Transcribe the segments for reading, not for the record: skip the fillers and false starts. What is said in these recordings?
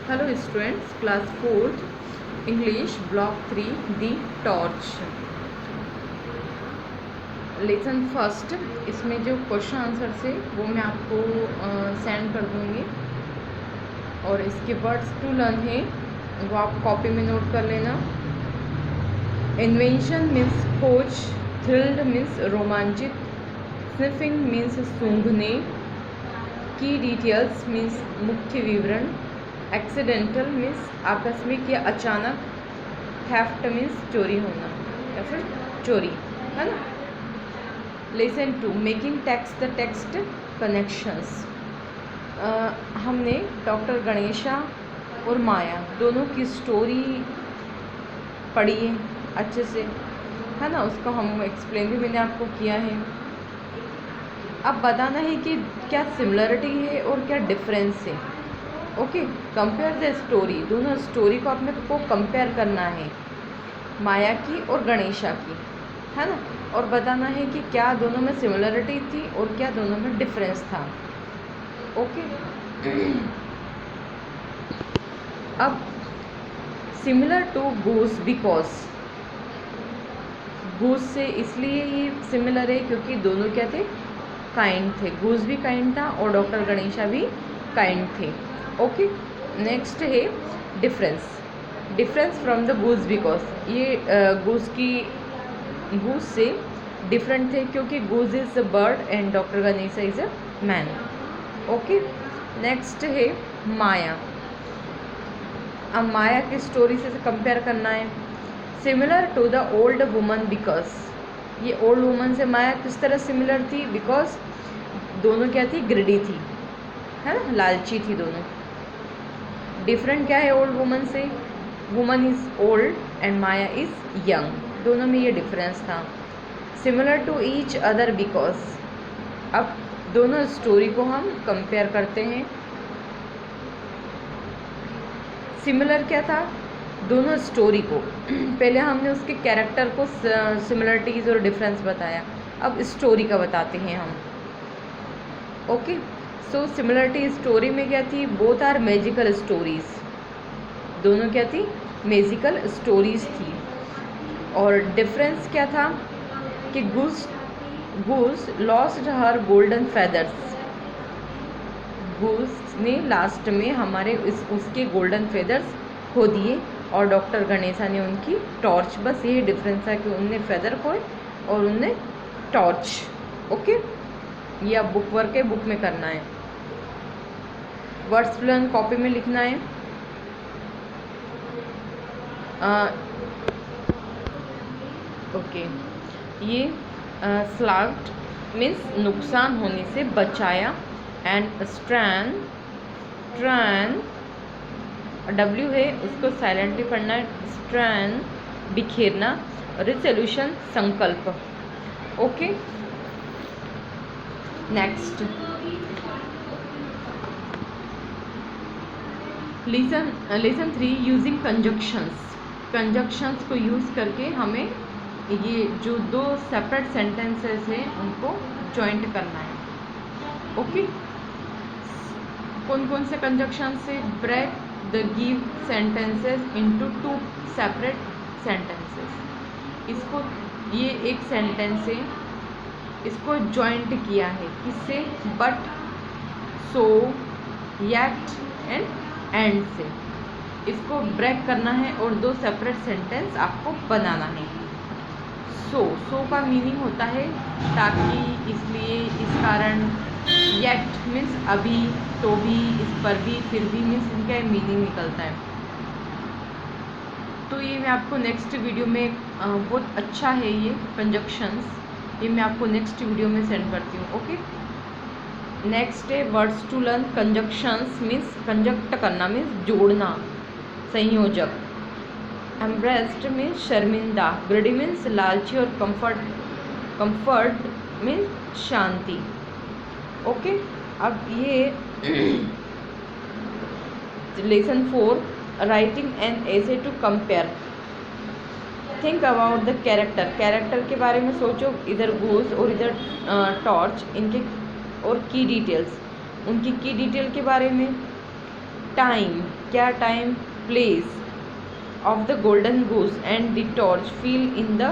Hello students, class 4th English block 3 The Torch. Lesson first इसमें जो question answer से वो मैं आपको सेंड कर दूँगी और इसके वर्ड्स टू लर्न है वो आप कॉपी में नोट कर लेना. इन्वेंशन मीन्स खोज, थ्रिल्ड मीन्स रोमांचित, स्निफिंग मीन्स सूंघने, की डिटेल्स मीन्स मुख्य विवरण, एक्सीडेंटल मीन्स आकस्मिक या अचानक, थेफ्ट मीन्स चोरी होना या फिर चोरी, है ना. Lesson 2 making text the text connections. हमने डॉक्टर गणेशा और माया दोनों की स्टोरी पढ़ी है अच्छे से, है ना. उसको हम एक्सप्लेन भी मैंने आपको किया है. अब बताना है कि क्या सिमिलरिटी है और क्या डिफरेंस है. Okay, compare the story. दोनों स्टोरी को अपने को कंपेयर करना है, माया की और गणेशा की, है ना. और बताना है कि क्या दोनों में सिमिलरिटी थी और क्या दोनों में डिफरेंस था. ओके. अब similar to goose because. Goose से इसलिए ये सिमिलर है क्योंकि दोनों क्या थे, काइंड थे. गूस भी काइंड था और डॉक्टर गणेशा भी काइंड थे. ओके. नेक्स्ट है difference. Difference from the goose because. ये गूस से डिफरेंट थे क्योंकि goose is a bird and doctor Ganesha is a man. Okay. Next है माया. अब माया की स्टोरी से कंपेयर करना है. Similar to the old woman because. ये ओल्ड वुमन से माया किस तरह सिमिलर थी, बिकॉज दोनों क्या थी, ग्रिडी थी, है ना, लालची थी दोनों. डिफरेंट क्या है ओल्ड वुमन से, woman is old and Maya is young. दोनों में ये डिफरेंस था. Similar to each other because. अब दोनों स्टोरी को हम कंपेयर करते हैं. सिमिलर क्या था, दोनों स्टोरी को पहले हमने उसके कैरेक्टर को सिमिलरिटीज़ और डिफरेंस बताया. अब स्टोरी का बताते हैं हम. ओके. सो सिमिलरिटी स्टोरी में क्या थी, बोथ आर मैजिकल स्टोरीज. दोनों क्या थी, मैजिकल स्टोरीज थी. और डिफरेंस क्या था कि goose lost her golden feathers. Goose ने लास्ट में हमारे उसके गोल्डन फेदर्स खो दिए और डॉक्टर गणेशा ने उनकी टॉर्च. बस यही डिफरेंस है कि उनने फेदर खोए और उनने टॉर्च. ओके. ये अब बुक वर्क है, बुक में करना है. वर्ड्स लर्न कॉपी में लिखना है. ओके. ये स्लाग्ड मीन्स नुकसान होने से बचाया एंड ट्रैन W है उसको साइलेंटली पढ़ना है. स्ट्रैन बिखेरना. रिसोल्यूशन संकल्प. Okay. Next lesson 3 using conjunctions. Conjunctions को यूज़ करके हमें ये जो दो सेपरेट सेंटेंसेस हैं उनको जॉइंट करना है. ओके. कौन कौन से कंजक्शन से, break the give sentences into 2 separate sentences. इसको ये एक सेंटेंस है, इसको जॉइंट किया है किससे, बट, सो, येट एंड से. इसको ब्रेक करना है और 2 सेपरेट सेंटेंस आपको बनाना है. सो का मीनिंग होता है ताकि, इसलिए, इस कारण. येट मीन्स अभी, तो भी, इस पर भी, फिर भी मीन्स इनका मीनिंग निकलता है. तो ये मैं आपको नेक्स्ट वीडियो में बहुत अच्छा है ये कंजक्शंस, ये मैं आपको नेक्स्ट वीडियो में सेंड करती हूँ. ओके. नेक्स्ट है words to learn. Conjunctions means conjunct करना, मीन्स जोड़ना, संयोजक. एम्ब्रेस्ड मीन्स शर्मिंदा. ग्रिडी मीन्स लालची और कंफर्ट मीन्स शांति. ओके. अब ये lesson 4 writing an essay to compare. Think about the character के बारे में सोचो. इधर गूस और इधर टॉर्च, इनके और की डिटेल्स, उनकी की डिटेल के बारे में. टाइम, क्या time, place of the golden goose and the torch fill in the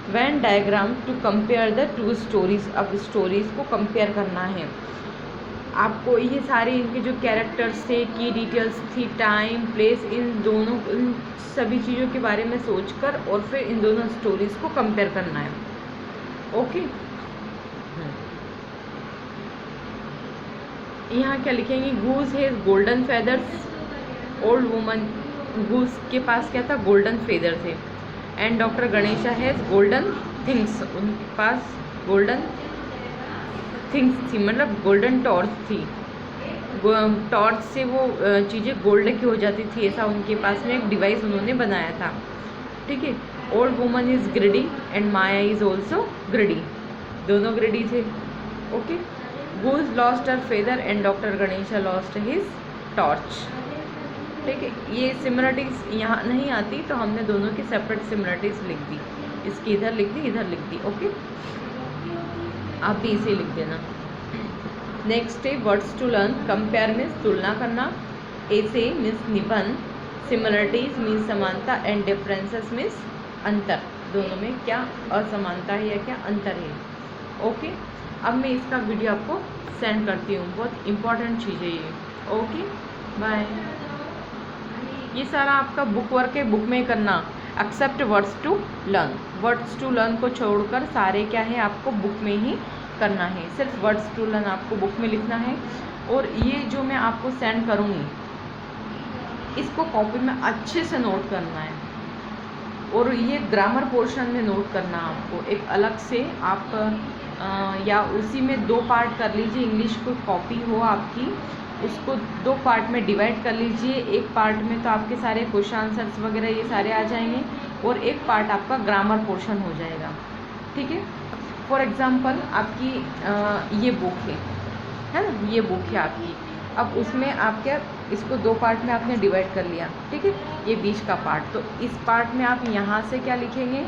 Venn diagram to compare the two stories। अब स्टोरीज को कंपेयर करना है आपको। ये सारे इनके जो कैरेक्टर्स थे, की डिटेल्स थी, टाइम, प्लेस, इन सभी चीज़ों के बारे में सोचकर और फिर इन दोनों स्टोरीज को कंपेयर करना है। ओके, यहाँ क्या लिखेंगे, goose has golden feathers, old woman, goose के पास क्या था, गोल्डन फेदर थे। And doctor Ganesha has golden things, उनके पास गोल्डन थिंग्स थी, मतलब गोल्डन टॉर्च थी। टॉर्च से वो चीज़ें गोल्ड की हो जाती थी, ऐसा उनके पास में एक डिवाइस उन्होंने बनाया था। ठीक है, old woman is greedy and Maya is also greedy, दोनों ग्रिडी थे। Okay, goose lost her feather and doctor Ganesha lost his torch. ठीक है, ये सिमिलरिटीज़ यहाँ नहीं आती तो हमने दोनों की सेपरेट सिमिलरिटीज़ लिख दी, इसकी इधर लिख दी, इधर लिख दी। ओके, आप भी इसे लिख देना। नेक्स्ट है words to learn. Compare means तुलना करना, ऐसे मीन्स निबंध, सिमिलरिटीज़ मीन्स समानता एंड डिफरेंसेस मीन्स अंतर, दोनों में क्या असमानता है या क्या अंतर है। ओके, अब मैं इसका वीडियो आपको सेंड करती हूँ, बहुत इंपॉर्टेंट चीज़ है ये। Okay, bye. ये सारा आपका बुक वर्क है, बुक में करना, except words to learn. Words to learn को छोड़कर सारे क्या है आपको बुक में ही करना है, सिर्फ वर्ड्स टू लर्न आपको बुक में लिखना है। और ये जो मैं आपको सेंड करूँगी इसको कॉपी में अच्छे से नोट करना है, और ये ग्रामर पोर्शन में नोट करना आपको एक अलग से। आप या उसी में 2 पार्ट कर लीजिए, इंग्लिश को कॉपी हो आपकी, उसको 2 पार्ट में डिवाइड कर लीजिए। एक पार्ट में तो आपके सारे क्वेश्चन आंसर्स वगैरह ये सारे आ जाएंगे, और एक पार्ट आपका ग्रामर पोर्शन हो जाएगा। ठीक है, फॉर एग्ज़ाम्पल आपकी ये बुक है ना, ये बुक है आपकी। अब उसमें आप क्या, इसको 2 पार्ट में आपने डिवाइड कर लिया। ठीक है, ये बीच का पार्ट, तो इस पार्ट में आप यहाँ से क्या लिखेंगे,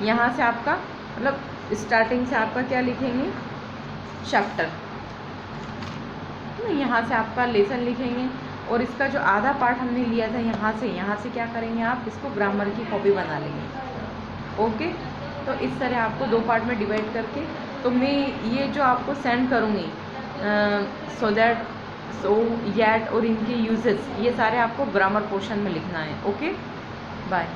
यहाँ से आपका मतलब स्टार्टिंग से आपका क्या लिखेंगे, चैप्टर, यहाँ से आपका लेसन लिखेंगे। और इसका जो आधा पार्ट हमने लिया था यहाँ से क्या करेंगे आप, इसको ग्रामर की कॉपी बना लेंगे। ओके, तो इस तरह आपको 2 पार्ट में डिवाइड करके, तो मैं ये जो आपको सेंड करूँगी सो दैट, सो, येट और इनके यूजेस, ये सारे आपको ग्रामर पोर्शन में लिखना है। Okay, bye.